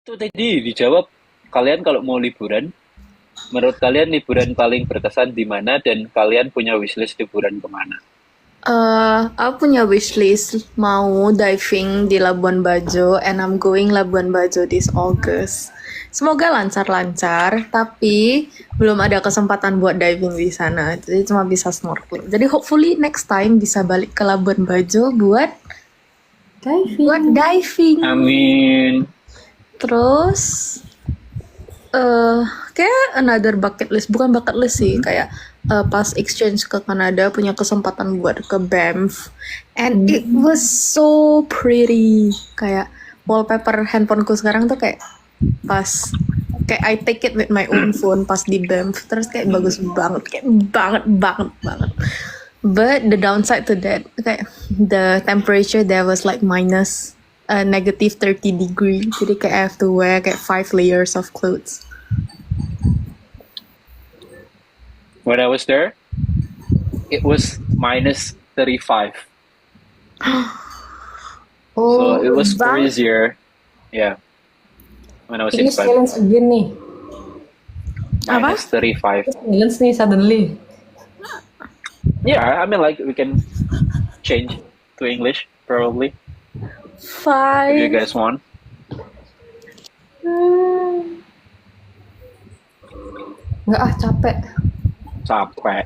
Itu tadi dijawab, kalian kalau mau liburan, menurut kalian liburan paling berkesan di mana dan kalian punya wishlist liburan kemana? Aku punya wishlist mau diving di Labuan Bajo, and I'm going Labuan Bajo this August. Semoga lancar-lancar, tapi belum ada kesempatan buat diving di sana. Jadi cuma bisa snorkeling. Jadi hopefully next time bisa balik ke Labuan Bajo buat Diving. diving. Amin. Terus kayak another bucket list, bukan bucket list sih, kayak pas exchange ke Kanada punya kesempatan buat ke Banff, and it was so pretty. Kayak wallpaper handphoneku sekarang tuh pas kayak I take it with my own phone pas di Banff, terus kayak bagus banget, kayak banget. But the downside to that, kayak the temperature there was like minus negative 30 degree. Jadi kayak I have to wear kayak 5 layers of clothes. When I was there, it was minus 35. So it was freezier. Yeah. When I was in Ini silence again nih. Apa? minus 35. Silence nih suddenly. Yeah, I mean like we can change to English probably if you Fine. guys want. Nggak capek. Capek.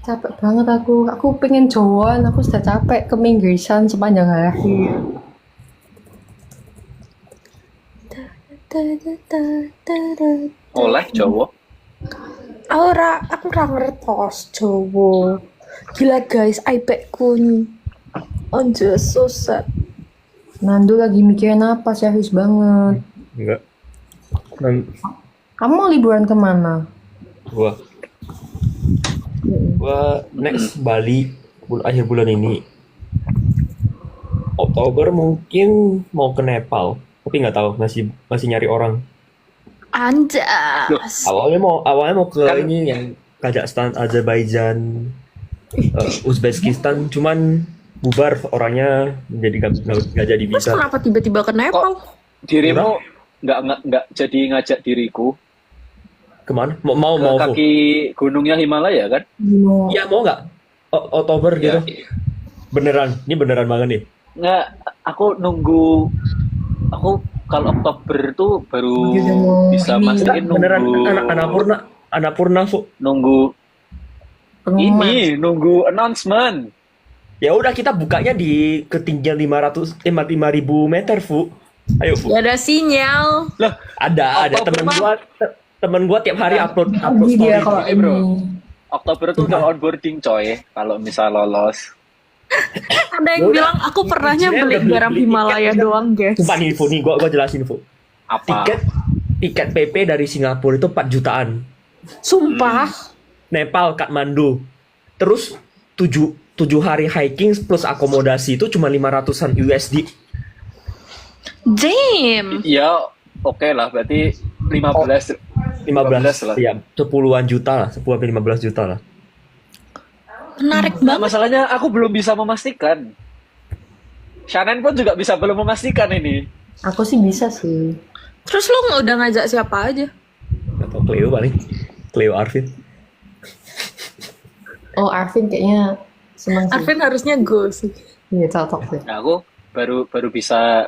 Capek banget aku. Aku pengen jauhan. Aku sudah capek keminggisan sepanjang hari. Oleh Jawa. Aku ora ngertos Jawa. Gila guys, iPadku anjir so sad. Nando lagi mikirin apa? Serius banget. Enggak. Dan Kamu mau liburan kemana? gua next Bali akhir bulan ini. Oktober mungkin mau ke Nepal, tapi nggak tahu, masih nyari orang. Anjas. Awalnya mau ke Kan- ini yang Kazakhstan, Azerbaijan, Uzbekistan, cuman bubar orangnya, jadi nggak jadi Terus bisa. kenapa tiba-tiba ke Nepal? Dirimu nggak jadi ngajak diriku Kemana? Mau ke Fu? kaki gunungnya Himalaya kan? Iya, mau nggak? Oktober gitu. Ya, Beneran, ini beneran banget nih. nggak, aku nunggu. Aku kalau Oktober tuh baru Dia udah mau bisa ini, mastiin Beneran nunggu Annapurna, Fu. nunggu Pengumuman. ini nunggu announcement. Ya udah, kita bukanya di ketinggian 5.000 meter, Fu. Ayo, Fu. Gak ada sinyal. Lah, Ada Oktober temen gua tiap hari upload Rugi story. dia kalau Ini, bro. ini. Oktober tuh udah onboarding coy kalau misal lolos. Ada yang Udah. bilang aku pernahnya Izinnya beli udah garam beli Himalaya tiket. doang guys. Sumpah nih, Fu, nih gua jelasin, Fu. Apa? Tiket PP dari Singapura itu 4 jutaan. Sumpah. Nepal, Kathmandu. Terus 7 hari hiking plus akomodasi itu cuma 500-an USD. Damn. Ya, oke lah, berarti 15 lah. Ya, 10-an juta lah, 10-15 juta lah. Menarik Nah, banget. masalahnya aku belum bisa memastikan. Shannon pun juga belum memastikan ini. Aku sih bisa sih. Terus lu udah ngajak siapa aja? Atau Cleo paling. Cleo Arvin. Oh, Arvin kayaknya seneng sih. Arvin harusnya go sih. Iya, cocok sih. Nah, aku baru bisa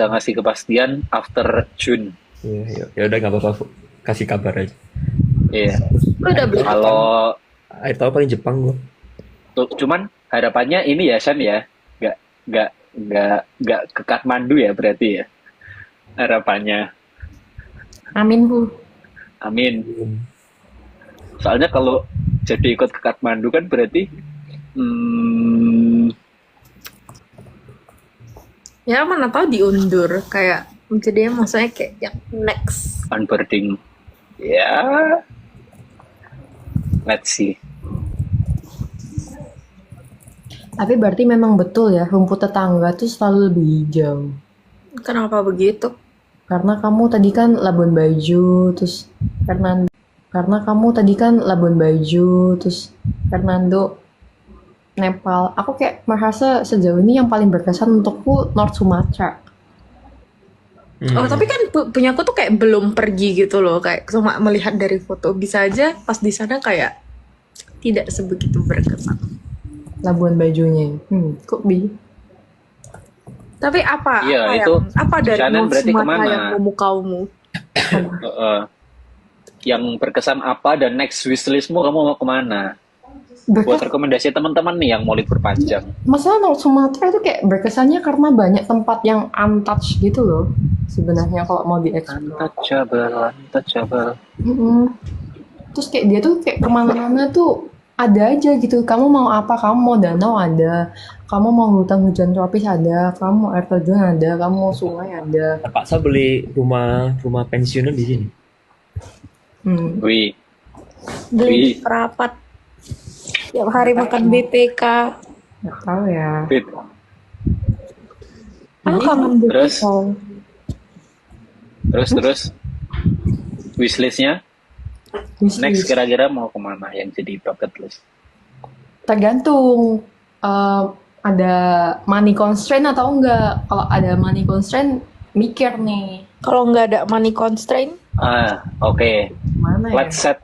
ngasih kepastian after June. Iya, ya udah nggak apa-apa, Fu. Kasih kabar aja. Iya. Lu udah beli? Kalau Akhir tahun paling Jepang gua. cuman harapannya ini ya Shan ya, nggak ke Kathmandu ya berarti ya. Harapannya. Amin, Bu. Amin. Soalnya kalau jadi ikut ke Kathmandu kan berarti Ya mana tahu diundur kayak jadi maksudnya kayak yang next. onboarding. Ya, let's see. Tapi berarti memang betul ya, rumput tetangga tuh selalu lebih hijau. Kenapa begitu? Karena kamu tadi kan Labuan Bajo, terus Fernando. Karena kamu tadi kan Labuan Bajo, terus Fernando, Nepal. Aku kayak merasa sejauh ini yang paling berkesan untukku North Sumatra. Oh, tapi kan punya aku tuh kayak belum pergi gitu loh, kayak cuma melihat dari foto. Bisa aja pas di sana kayak tidak sebegitu berkesan. Labuan Bajonya. Kok bi? Tapi apa Iya, apa itu apa dari Shannon berarti Sumatera kemana? yang memukaumu? Yang berkesan apa dan next wishlistmu kamu mau kemana? Buat rekomendasi teman-teman nih yang mau libur panjang. Masalah Sumatera itu kayak berkesannya karena banyak tempat yang untouched gitu loh. Sebenarnya kalau mau dieksplor. Untouchable. Terus kayak dia tuh kayak kemana-mana tuh ada aja gitu. Kamu mau apa? Kamu mau danau ada. Kamu mau hutan hujan tropis ada. Kamu mau air terjun ada. Kamu mau sungai ada. Terpaksa beli rumah pensiunan di sini. Wih, Beli perapat. Tiap hari makan BTK. Nggak tahu ya. Fit. Aku kangen Terus? BTK. Terus wishlistnya Wishlist. next kira-kira mau kemana yang jadi bucket list? Tergantung ada money constraint atau enggak. Kalau ada money constraint mikir nih Kalau nggak ada money constraint, Oke. mana ya. Let's set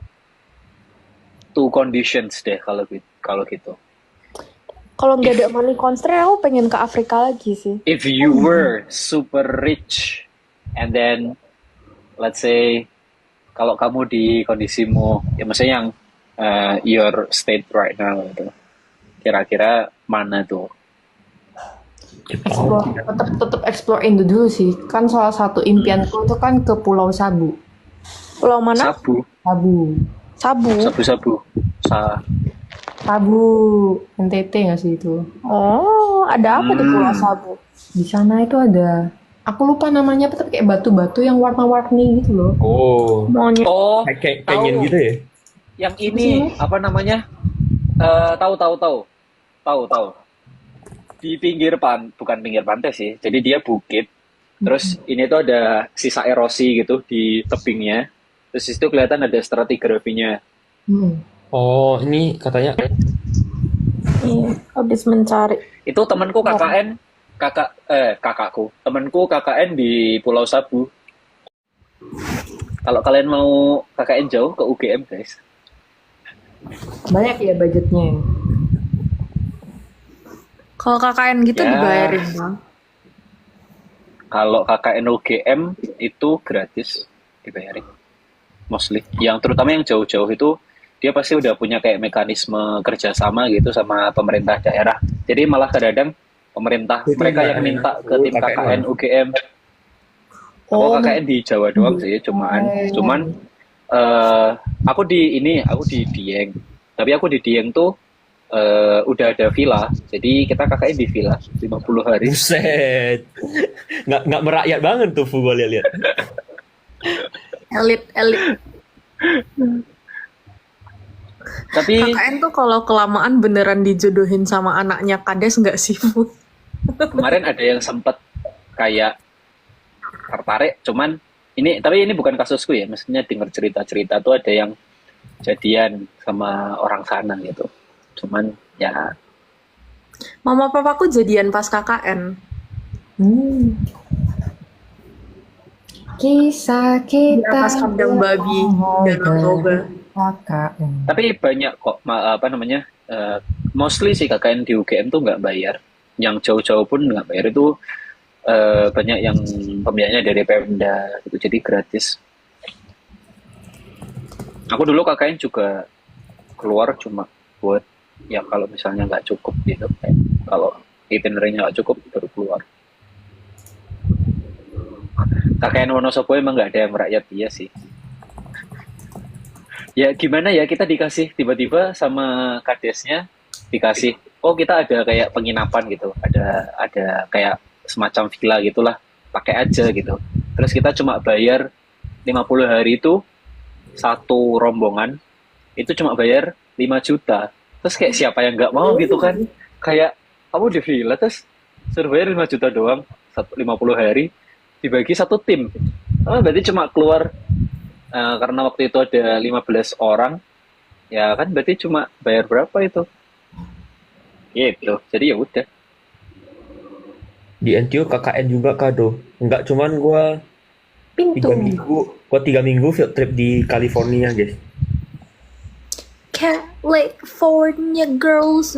two conditions deh kalau gitu. kalau nggak ada money constraint, aku pengen ke Afrika lagi sih. If you were super rich and then let's say kalau kamu di kondisimu ya maksudnya yang your state right now gitu. Kira-kira mana tuh? Explore, tetap explore Indo dulu sih. Kan salah satu impianku itu kan ke Pulau Sabu. Pulau mana? Sabu. Sabu. Sabu NTT nggak sih itu? Oh, ada apa di Pulau Sabu? Di sana itu ada, aku lupa namanya, tapi kayak batu-batu yang warna-warni gitu loh. Oh, Monyet. Oh, kayak tahu. pengen gitu ya? Yang ini apa namanya? Tahu. Di bukan pinggir pantai sih. Jadi dia bukit. Terus ini tuh ada sisa erosi gitu di tebingnya. Terus itu kelihatan ada stratigrafinya. Oh, ini katanya Iya, habis mencari. Itu temanku KKN, kakakku. Temanku KKN di Pulau Sabu. Kalau kalian mau KKN jauh ke UGM, guys. Banyak ya budgetnya. Kalau KKN gitu Ya. dibayarin, Bang. Kalau KKN UGM itu gratis dibayarin. Mostly. Yang terutama yang jauh-jauh itu dia pasti udah punya kayak mekanisme kerjasama gitu sama pemerintah daerah. Jadi malah kadang-kadang pemerintah Itu mereka nggak yang enak. minta ke tim KKN. KKN UGM. Aku KKN di Jawa doang sih, cuman aku di Dieng. Tapi aku di Dieng tuh udah ada villa. Jadi kita KKN di villa 50 hari. buset. Nggak merakyat banget tuh Fu, gue lihat. Elit. Tapi KKN tuh kalau kelamaan beneran dijodohin sama anaknya Kades nggak sih, Bu? kemarin ada yang sempet kayak tertarik, cuman tapi ini bukan kasusku ya, maksudnya dengar cerita-cerita tuh ada yang jadian sama orang sana gitu. Cuman ya Mama papaku jadian pas KKN. Kisah Di kita atas kandang babi dalam toga. KKN. tapi banyak kok mostly sih KKN di UGM tuh nggak bayar. Yang jauh-jauh pun nggak bayar itu banyak yang pembiayanya dari Pemda gitu, jadi gratis. Aku dulu KKN juga keluar cuma buat ya kalau misalnya nggak cukup gitu, kayak kalau itinerary-nya nggak cukup baru keluar. KKN Wonosobo emang nggak ada yang merakyat dia sih. Ya gimana ya, kita dikasih tiba-tiba sama kadesnya dikasih, oh kita ada kayak penginapan gitu, ada kayak semacam villa gitulah, pakai aja gitu. Terus kita cuma bayar 50 hari itu satu rombongan itu cuma bayar 5 juta. Terus kayak siapa yang nggak mau gitu kan? Kayak kamu di villa terus suruh bayar 5 juta doang 50 hari dibagi satu tim. Berarti cuma keluar karena waktu itu ada 15 orang. Ya kan berarti cuma bayar berapa itu? Gitu. Jadi ya udah. Di NTU KKN juga kado. Nggak cuman gue Pintu. 3 minggu field trip di California guys. California girls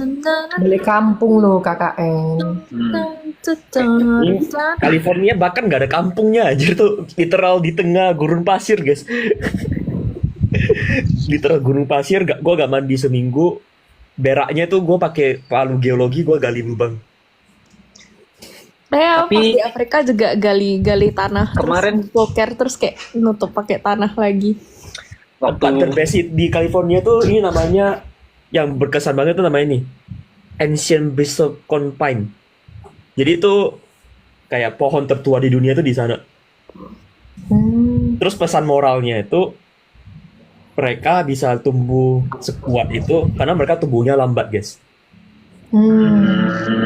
Balik kampung loh KKN. Ini California bahkan nggak ada kampungnya aja tuh, literal di tengah gurun pasir guys. Literal gurun pasir, gue gak mandi seminggu. Beraknya tuh gue pakai palu geologi, gue gali lubang. Pas di Afrika juga gali tanah. Kemarin- terus boker terus kayak nutup pakai tanah lagi. Tempat terbesit di California tuh ini namanya, yang berkesan banget tuh namanya ini Ancient Bristlecone Conpine. Jadi itu kayak pohon tertua di dunia tuh di sana. Terus pesan moralnya itu mereka bisa tumbuh sekuat itu karena mereka tumbuhnya lambat guys.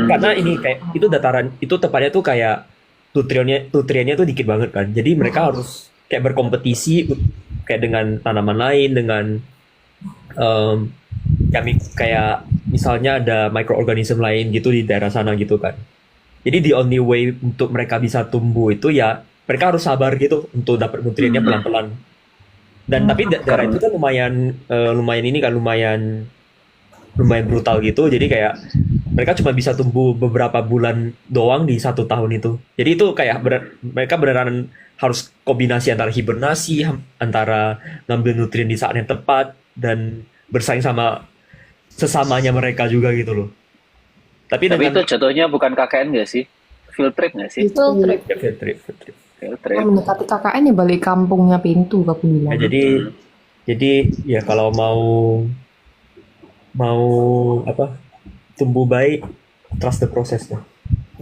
Karena ini kayak itu dataran, itu tepatnya tuh kayak nutriennya tuh dikit banget kan. Jadi mereka harus kayak berkompetisi kayak dengan tanaman lain, dengan kayak misalnya ada mikroorganisme lain gitu di daerah sana gitu kan. Jadi the only way untuk mereka bisa tumbuh itu ya mereka harus sabar gitu untuk dapat nutriennya pelan-pelan. Dan tapi daerah itu kan lumayan brutal gitu. Jadi kayak mereka cuma bisa tumbuh beberapa bulan doang di 1 tahun itu. Jadi itu kayak mereka beneran harus kombinasi antara hibernasi, antara ngambil nutrien di saat yang tepat, dan bersaing sama sesamanya mereka juga gitu loh. Tapi itu jatuhnya bukan KKN nggak sih? Field trip nggak sih? Itu trip. ya, field trip. Field trip. Mendekati KKN ya balik kampungnya Pintu aku bilang. Ya, jadi ya kalau mau apa tumbuh baik, trust the process lah.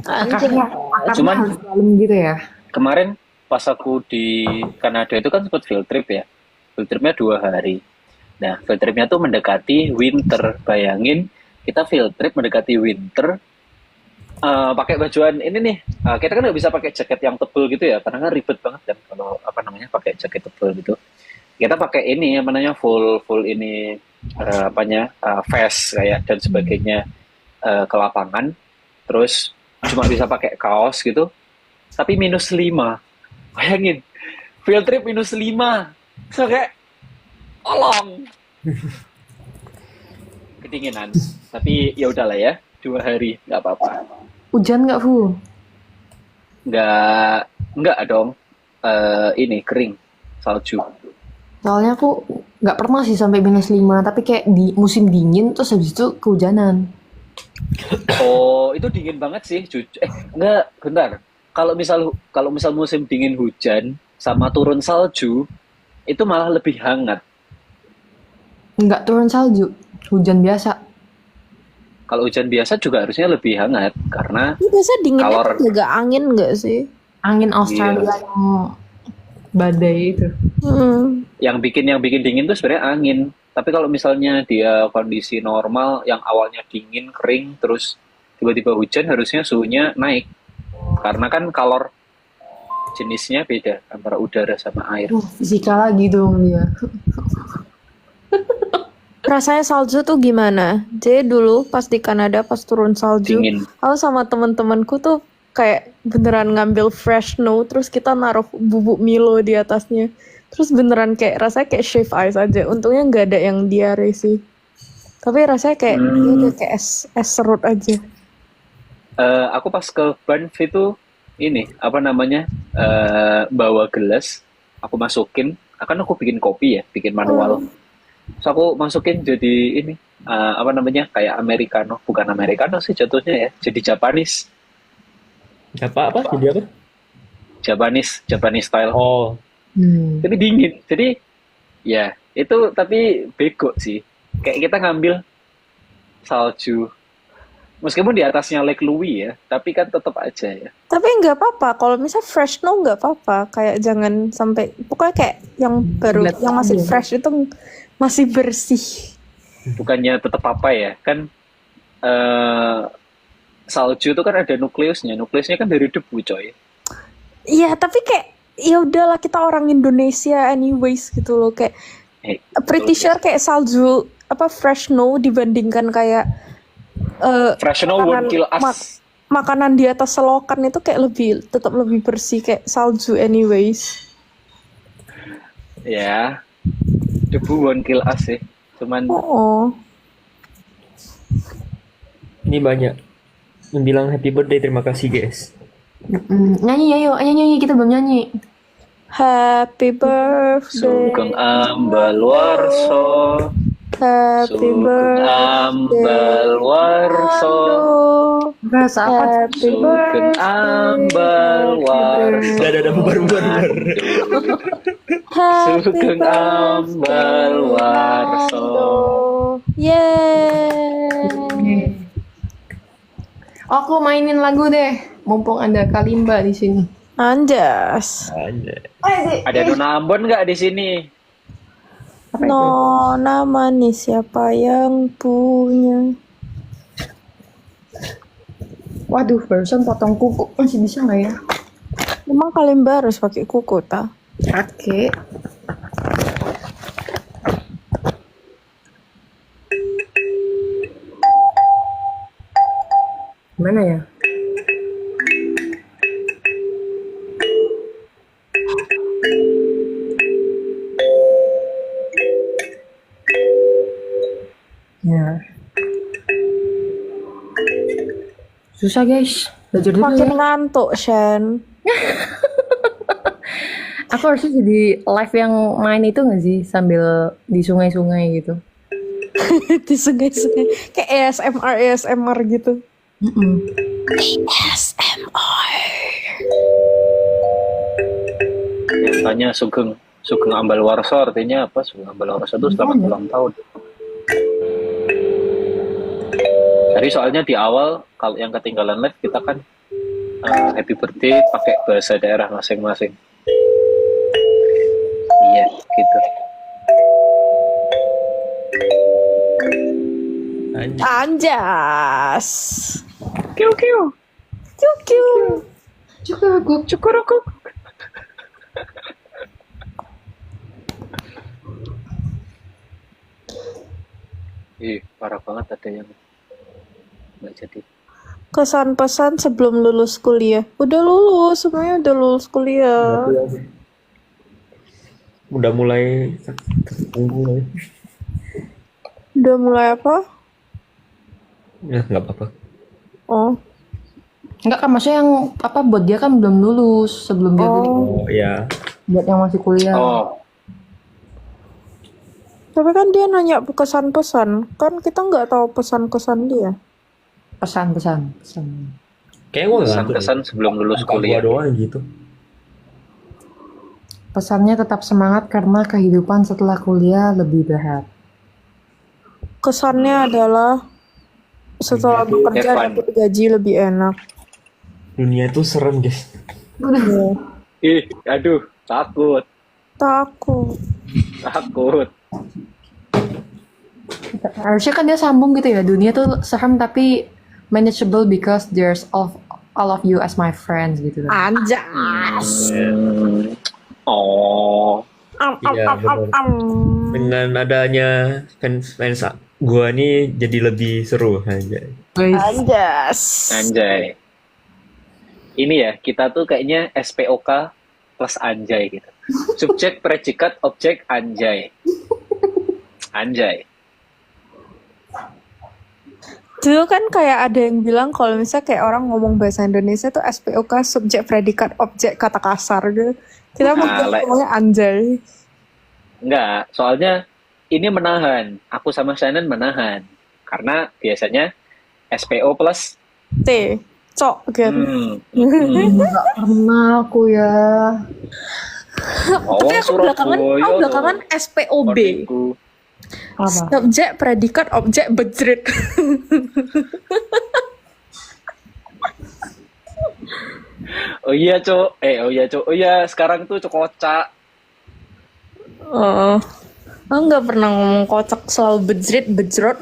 Akarnya Cuman- harus dalam gitu ya. Kemarin pas aku di Kanada itu kan sempat field trip ya. Field tripnya 2 hari. Nah, field tripnya tuh mendekati winter. Bayangin, kita field trip mendekati winter, pakai bajuan ini nih. Kita kan nggak bisa pakai jaket yang tebel gitu ya, karena kan ribet banget kan kalau pakai jaket tebel gitu. Kita pakai ini yang namanya full ini vest kayak dan sebagainya ke lapangan. Terus cuma bisa pakai kaos gitu. Tapi -5. Bayangin, field trip -5. So kayak, tolong. Kedinginan. Tapi ya udahlah ya, 2 hari nggak apa-apa. Hujan nggak Fu? Nggak dong. Ini kering, salju. Soalnya aku nggak pernah sih sampai -5, tapi kayak di musim dingin terus habis itu kehujanan. Oh, itu dingin banget sih, jujur. Enggak, bentar. Kalau misal musim dingin hujan sama turun salju, itu malah lebih hangat. Nggak turun salju, hujan biasa. Kalau hujan biasa juga harusnya lebih hangat karena Itu biasa dinginnya Kalor. juga angin nggak sih? Angin Australia yang badai itu. yang bikin dingin tuh sebenarnya angin. Tapi kalau misalnya dia kondisi normal yang awalnya dingin, kering, terus tiba-tiba hujan, harusnya suhunya naik. Karena kan kalor jenisnya beda antara udara sama air. Fisika lagi dong dia. Rasanya salju tuh gimana? Jadi dulu pas di Kanada pas turun salju, Dingin. aku sama temen-temenku tuh kayak beneran ngambil fresh snow terus kita naruh bubuk Milo di atasnya. Terus beneran kayak rasanya kayak shave ice aja. Untungnya nggak ada yang diare sih. Tapi rasanya kayak ya udah kayak es serut aja. Aku pas ke Banff itu ini bawa gelas, aku masukin, akan aku bikin kopi ya, bikin manual. So aku masukin jadi ini kayak americano, bukan americano sih jatuhnya ya, jadi Japanese. Apa? Jadi apa? Japanese style. Oh, Tapi dingin. Jadi ya itu tapi bego sih. Kayak kita ngambil salju. Meskipun di atasnya Lake Louise ya, tapi kan tetap aja ya. Tapi nggak apa-apa. Kalau misalnya fresh snow nggak apa-apa. Kayak jangan sampai pokoknya kayak yang baru, Lihat yang masih aja. fresh itu masih bersih. Bukannya tetap apa ya? Kan salju itu kan ada nukleusnya. Nukleusnya kan dari debu, coy. Iya, tapi kayak ya udahlah kita orang Indonesia anyways gitu loh kayak pretty sure kayak salju fresh snow dibandingkan kayak Fresh snow won't kill us. makanan di atas selokan itu kayak tetap lebih bersih kayak salju anyways. Ya, debu won't kill us sih. Cuman Oh, Ini banyak yang bilang happy birthday, terima kasih guys. Nyanyi ayo, nyanyi kita belum nyanyi. happy Sugeng birthday, ambal warso, happy Sugeng ambal birthday, warso, Ando. Rasa apa? Happy Sugeng ambal warso. Udah, bubar. Happy Sugeng ambal warso. Ando. Yeay. Aku mainin lagu deh, mumpung ada Kalimba di sini. Anjas. Anjay. Ada Nona Ambon nggak di sini? Apa itu? Nona manis siapa yang punya? Waduh, barusan potong kuku masih bisa nggak ya? Emang Kalimba harus pakai kuku ta? Oke. Mana ya? Ya. Susah guys. Belajar dulu Makin ya. ngantuk, Shen. Aku harusnya jadi live yang main itu nggak sih sambil di sungai-sungai gitu. Di sungai-sungai. Kayak ASMR gitu. ASMR. Yang tanya Sugeng ambal warso artinya apa? Sugeng ambal warso itu selamat ulang tahun. Tadi soalnya di awal kalau yang ketinggalan live kita kan happy birthday pakai bahasa daerah masing-masing. Iya, gitu. Anjay. Anjas. Kiu kiu. Kiu. Cukurukuk. Ih, parah banget ada yang nggak jadi. Kesan pesan sebelum lulus kuliah. Udah lulus, semuanya udah lulus kuliah. Udah mulai tunggu. Udah mulai apa? Ya nggak apa-apa. Oh, Enggak kan maksudnya yang apa buat dia kan belum lulus sebelum dia lulus. Oh ya. Buat yang masih kuliah. Oh, tapi kan dia nanya kesan pesan. Kan kita nggak tahu pesan-kesan dia. Pesan. Kayaknya gue nggak ngantuk. kesan-kesan sebelum lulus Bukan kuliah. gua doang gitu. Pesannya tetap semangat karena kehidupan setelah kuliah lebih berat. Kesannya adalah setelah bekerja Have fun. dapat gaji lebih enak. Dunia itu serem guys. Ih, aduh, takut. Takut. Harusnya kan dia sambung gitu ya. Dunia tuh serem tapi manageable because there's all of you as my friends gitu. Anjas. Oh, Iya benar. Dengan adanya fans gua nih jadi lebih seru aja. Anjas. anjay. Ini ya, kita tuh kayaknya SPOK plus anjay gitu. Subjek, predikat, objek, anjay. Anjay. Dulu kan kayak ada yang bilang kalau misalnya kayak orang ngomong bahasa Indonesia tuh SPOK subjek predikat objek kata kasar gitu. Kita ngomongnya anjay. Enggak, soalnya ini menahan. Aku sama Shannon menahan. Karena biasanya SPO plus T. Cok gitu. Nggak pernah aku ya. Tapi aku belakangan SPOB. Apa? Subjek predikat objek bejret. Oh iya, Cok. Oh iya, sekarang tuh Cokocak. Oh. Aku nggak pernah ngomong kocak, selalu bejrot.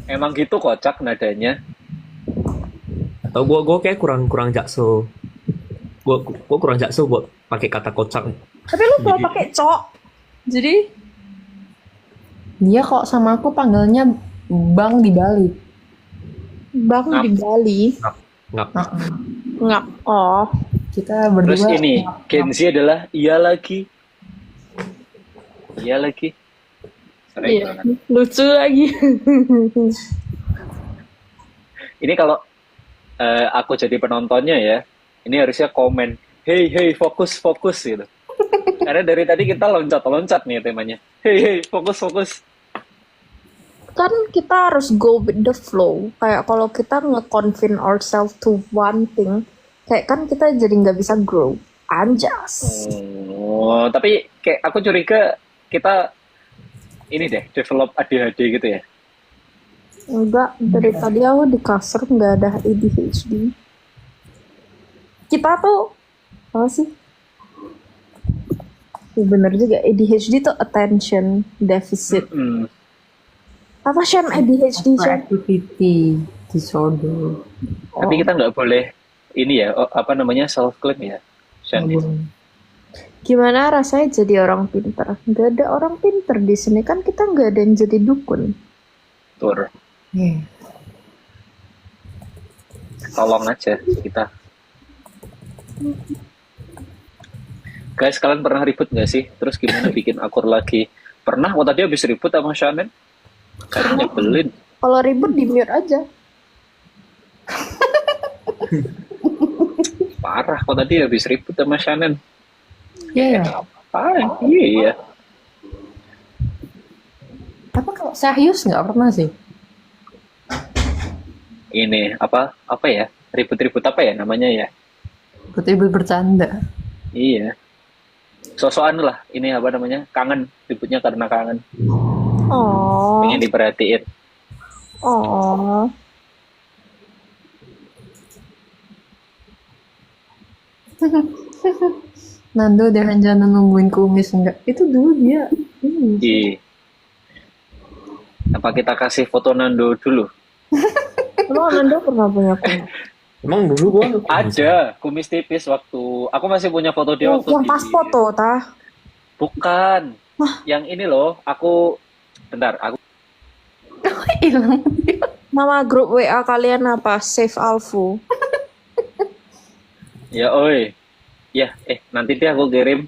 Emang gitu kocak nadanya. Atau gua kayak kurang jakso. Gua kurang jakso buat pakai kata kocak. Tapi lu kalau pakai cok. Jadi Dia kok sama aku panggilnya Bang di Bali. Bang di Bali. Ngap. Ngap. Oh. Kita Terus berdua ini Gen Z adalah iya lagi. Iya lagi. Sering Iya, banget. lucu lagi. Ini kalau aku jadi penontonnya ya, ini harusnya komen, hey hey fokus fokus gitu. Karena dari tadi kita loncat-loncat nih temanya. Hey hey fokus fokus. Kan kita harus go with the flow. Kayak kalau kita nge-confine ourselves to one thing, kayak kan kita jadi nggak bisa grow. Anjas. Oh, tapi kayak aku curiga kita ini deh develop ADHD gitu ya. Enggak, dari tadi aku di kasur nggak ada ADHD. Kita tuh, apa sih? Ya, bener juga, ADHD tuh attention deficit. Apa Shan ADHD, Shan? activity disorder. Tapi kita nggak boleh ini ya, apa namanya self claim ya. Shan. Gimana rasanya jadi orang pinter? Nggak ada orang pinter di sini, kan kita nggak ada yang jadi dukun. Tur, Yeah. tolong aja kita. Guys, kalian pernah ribut nggak sih? Terus gimana bikin akur lagi? Pernah? Oh tadi habis ribut sama Shannon. Kayak nyebelin. Kalau ribut di mute aja. Parah, kok tadi habis ribut sama Shannon. Iya. Apaan? Iya. Tapi kalau serius nggak pernah sih. Ini apa ya? Ribut-ribut apa ya namanya ya? Ribut bercanda. Iya. Sosokan lah. Ini apa namanya? Kangen. Ributnya karena kangen. Oh, Pengen diperhatiin. oh. Nando jangan nungguin kumis enggak? Itu dulu dia. Iya. Apa kita kasih foto Nando dulu? Emang Nando pernah punya kumis? Emang dulu gua Ada kumis tipis waktu aku masih punya foto dia waktu Yang pas foto, tah? Bukan. Yang ini loh, aku bentar, aku Hilang. Nama grup WA kalian apa? Save Alfu. ya oi. Ya, nanti deh aku kirim.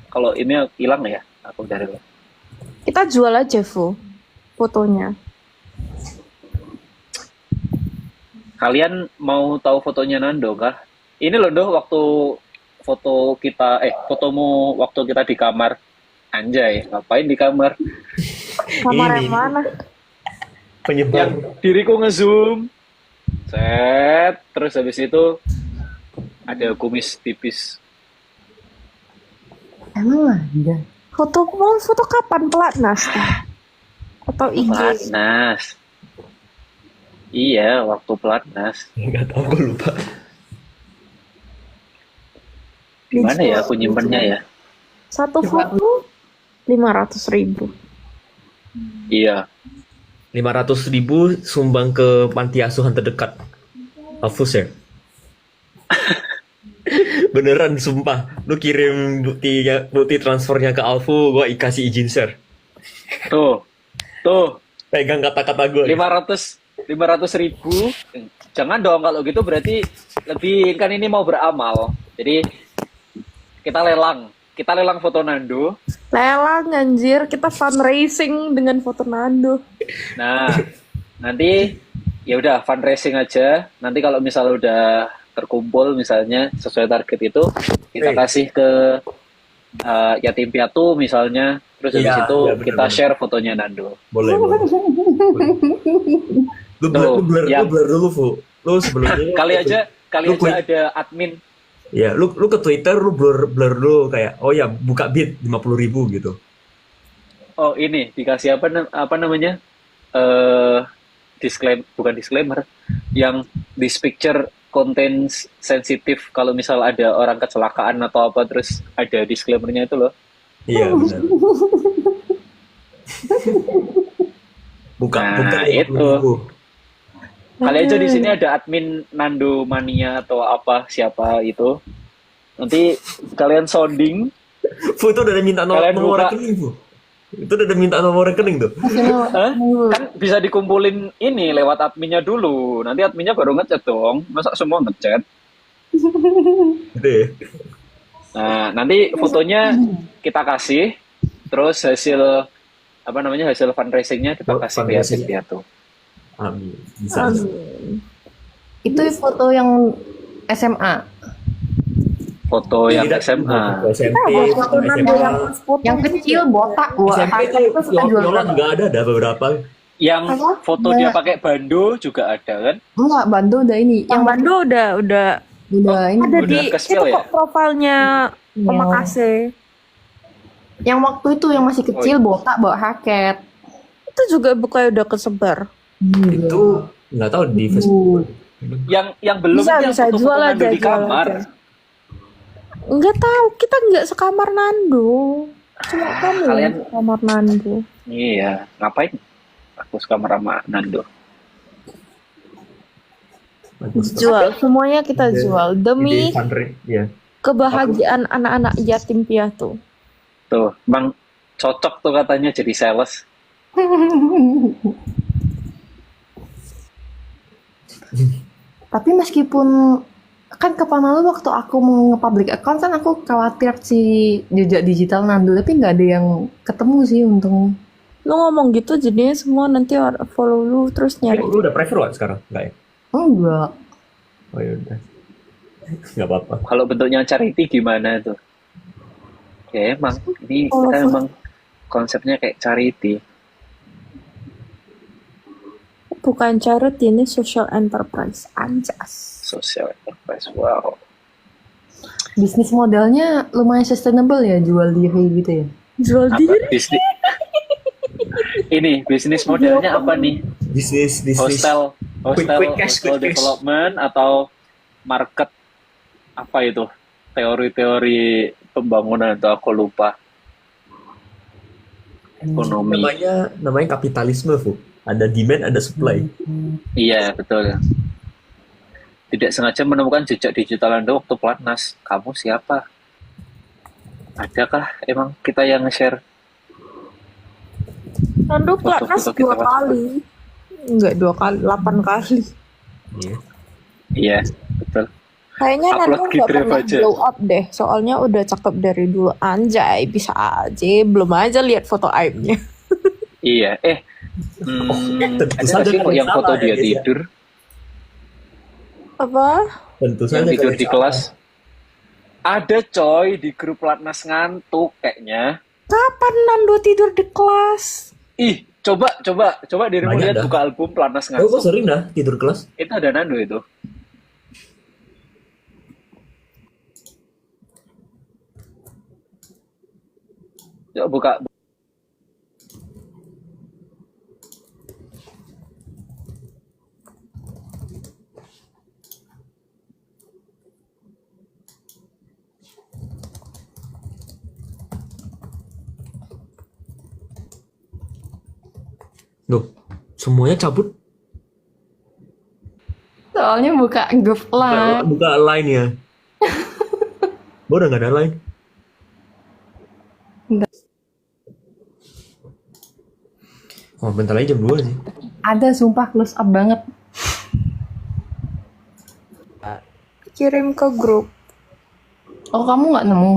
Kalau ini hilang ya, aku cari dulu. Kita jual aja, Fu. Fotonya. Kalian mau tahu fotonya Nando kah? Ini loh, Do, waktu foto kita fotomu waktu kita di kamar. Anjay, ngapain di kamar? Kamar Ini. yang mana? penyebar. Yang diriku ngezoom. Set, terus habis itu ada kumis tipis. Emang ada. Foto kapan? Pelatnas, tah? Atau IG? Pelatnas. Iya, waktu pelatnas. Nggak tahu, gue lupa. Gimana ya aku nyimpennya ya? Satu foto 500.000. Iya. 500.000 sumbang ke panti asuhan terdekat. Alfus ya? Beneran, sumpah. Lu kirim bukti transfernya ke Alfu, gua kasih izin share. Tuh. Pegang kata-kata gue. 500.000. Jangan dong kalau gitu berarti lebih kan ini mau beramal. Jadi kita lelang foto Nando. Lelang anjir, kita fundraising dengan foto Nando. Nah, nanti ya udah fundraising aja. Nanti kalau misalnya udah terkumpul misalnya sesuai target itu kita kasih ke yatim piatu misalnya. Terus habis Iya, itu iya, kita bener-bener. share fotonya Nando. Boleh. Lu blur dulu, Fu. Lu sebelumnya Kali aja Lu- ada admin. Ya, lu ke Twitter, lu blur dulu kayak, oh ya, buka bid 50.000 gitu. Oh ini dikasih apa namanya? Bukan disclaimer, yang this picture contains sensitive kalau misal ada orang kecelakaan atau apa terus ada disclaimernya itu loh. Iya, benar. Buka Nah, 50.000. Kali aja di sini ada admin Nando Mania atau apa siapa itu. Nanti kalian sounding. Fu, itu udah ada minta Kalian nomor buka. rekening, Fu. Itu udah ada minta nomor rekening tuh. Hah? Kan bisa dikumpulin ini lewat adminnya dulu. Nanti adminnya baru ngechat dong. Masa semua ngechat? Gitu ya. Nah, nanti fotonya kita kasih, terus hasil fundraisingnya kita Oh, kasih ke Yatim fundraising. Piatu. Amin. Bisa. Bisa. Itu foto yang SMA. Foto yang Tidak, SMA. foto SMP, Foto foto Nando yang SMA. pas foto Yang kecil botak gua. SMP Harga itu suka jual nyolong berapa? juga ada beberapa. Yang Apa? foto Nggak. dia pakai bando juga ada kan? Enggak, Bando udah ini. Yang Bando udah Udah ini. ada Udah di ke-spill itu ya? kok profilnya Omakase. Yang waktu itu yang masih kecil botak bawa haket. Itu juga bukannya udah kesebar. Itu nggak tahu di Facebook. Yang belum Bisa, itu yang bisa. foto-foto Jual Nando aja, di jual kamar. aja. Enggak tahu, kita enggak sekamar Nando. Cuma kamu Kalian- yang sekamar Nando. Iya, ngapain? Aku sekamar sama Nando. Bagus. Jual, semuanya kita Ide- jual Ide demi fundraising, ya. kebahagiaan anak-anak yatim piatu. Tuh, Bang cocok tuh katanya jadi sales. Tapi meskipun kan kepala lu waktu aku mau nge-public account kan aku khawatir si jejak digital Nando tapi nggak ada yang ketemu sih untungnya. Lu ngomong gitu jadinya semua nanti follow lu terus nyari. Lu udah prefer nggak sekarang? Nggak ya? Enggak. Oh ya udah. Nggak apa-apa. Kalau bentuknya charity gimana tuh? Ya emang, ini Kalau kita aku- emang konsepnya kayak charity. Bukan charity, ini social enterprise. Anjas. Social enterprise, wow. Bisnis modelnya lumayan sustainable ya jual diri gitu ya. Jual Apa diri. bisnis? Ini bisnis modelnya apa nih? Bisnis. Hostel cash. development atau market apa itu? Teori-teori pembangunan atau aku lupa. Ekonomi. Namanya kapitalisme, Fu. Ada demand, ada supply. Iya, betul. Tidak sengaja menemukan jejak digital Anda waktu pelatnas. Kamu siapa? Adakah emang kita yang nge-share? Nando pelatnas Foto-foto kita 2 kali. Enggak 2 kali, 8 kali. Iya. Iya, betul. Kayaknya Upload Nando nggak Gidrev pernah aja. blow up deh. Soalnya udah cakep dari dulu. Anjay, bisa aja. Belum aja lihat foto aibnya. Iya, tentu ada saja nggak sih kalian yang foto salah ya, dia guys, ya? tidur, Apa? Tentu yang saja tidur kalian di salah. kelas? Ada coy di grup pelatnas ngantuk kayaknya. Kapan Nando tidur di kelas? Ih, coba dirimu Banyak lihat dah. buka album pelatnas Oh, gue ngantuk. sering dah tidur kelas. Itu ada Nando itu. Coba buka. Loh, semuanya cabut. Soalnya buka grup lah. Buka line ya. Gue udah nggak ada line. Oh, bentar lagi jam 2 sih. Ada sumpah close up banget. Kirim ke grup. Oh kamu nggak nemu?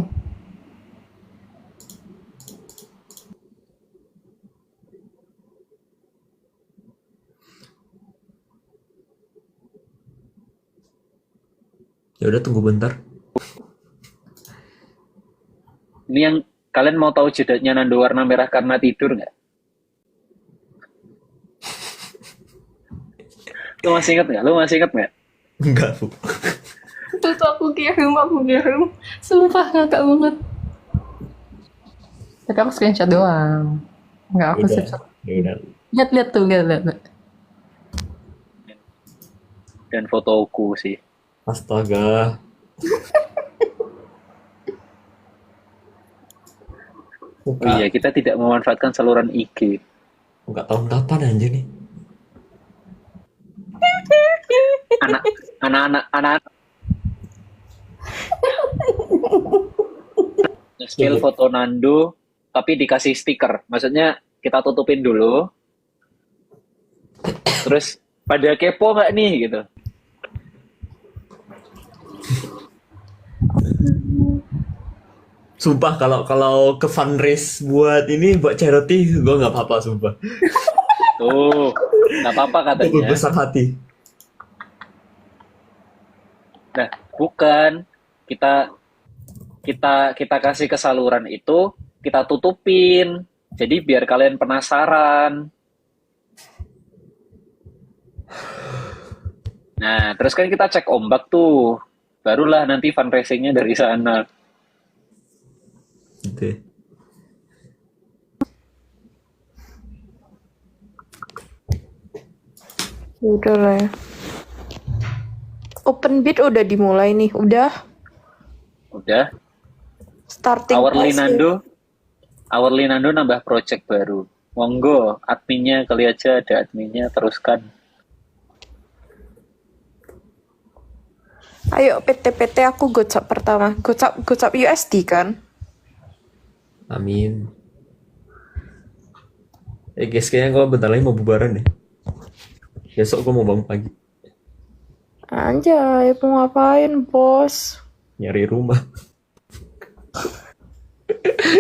Ya udah tunggu bentar. Ini yang kalian mau tahu jedatnya Nando warna merah karena tidur nggak? Lu masih inget nggak? Enggak, Bu. Tuh aku kirim. Sumpah ngakak banget. Tapi aku screenshot doang. Nggak aku Udah. screenshot. Ya udah. Lihat tuh, lihat. Dan fotoku sih. Astaga. Oh iya, kita tidak memanfaatkan saluran IG. Enggak tahun kapan anjir nih. Anak-anak nge-spill foto Nando tapi dikasih stiker. Maksudnya kita tutupin dulu. Terus pada kepo nggak nih gitu. Sumpah kalau ke fundraise buat ini buat charity gue nggak apa-apa sumpah. Tuh, nggak apa-apa Gue katanya. besar hati. Nah, bukan kita kita kasih ke saluran itu, kita tutupin. Jadi biar kalian penasaran. Nah, terus kan kita cek ombak tuh. Barulah nanti fundraisingnya dari sana. Gitu ya. Udah lah ya. Open bid udah dimulai nih, udah Udah, starting price ya. Hourly Nando nambah project baru. Monggo, adminnya kali aja ada adminnya, teruskan. Ayo PT aku gocap pertama, gocap USD kan? Amin. Guys, kayaknya gue bentar lagi mau bubaran deh. Besok gue mau bangun pagi. Anjay, mau ngapain bos? Nyari rumah.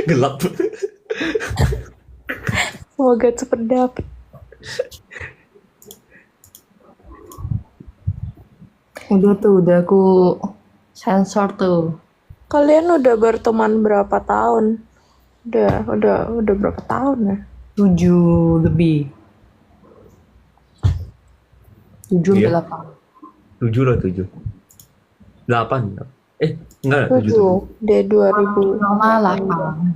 Gelap. Semoga cepet dapet. Udah aku sensor tuh. Kalian udah berteman berapa tahun? Udah berapa tahun ya? 7 lebih. 7 Iya. 8. 7 lah 7. 8. Enggak lah 7. 7 deh 2000. Sama 8.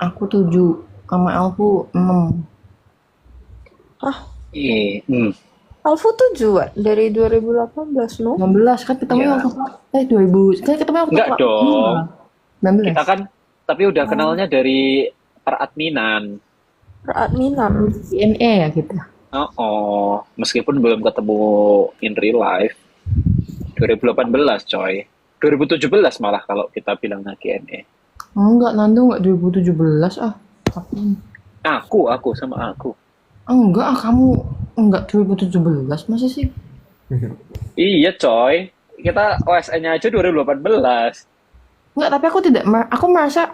Aku 7 sama Alfu 6. Alfu 7 dari 2018 no? 16 kan ketemu Iya. waktu 2000 kan ketemu waktu Enggak dong. 19. Kita kan, tapi udah kenalnya dari peradminan. Peradminan. DNA ya kita. Meskipun belum ketemu in real life. 2018 coy. 2017 malah kalau kita bilang GNE. Enggak, Nando enggak 2017 ah. Kapan? Aku sama aku. Enggak, kamu enggak 2017 masa sih? Iya coy. Kita OSN-nya aja 2018. Enggak, tapi aku merasa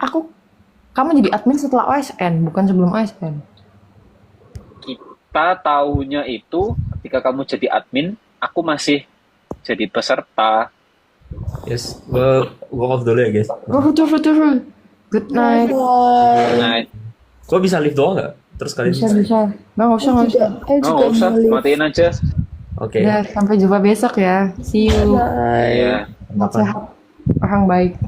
kamu jadi admin setelah OSN, bukan sebelum OSN. Kita tahunya itu ketika kamu jadi admin, aku masih jadi peserta. Yes, gue off dulu ya guys. Betul. Good night. Nah, Gue bisa live doang nggak? Terus kalian Bisa. Nggak usah. nggak usah, matiin aja. Oke. Ya, sampai jumpa besok ya. See you. Bye. Iya. Sehat. Orang baik.